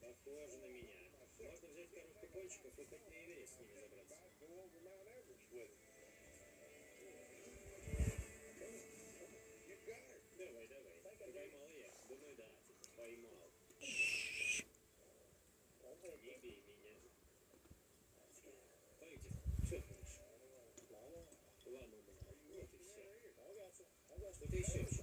Похоже на меня. Можно взять коробку пончиков и хоть на Эверест с ними забраться. Давай, давай. Поймал я. Думаю, да. Поймал. Не бей меня. Пойдем. Все хорошо. Ладно, вот и все. Что-то еще.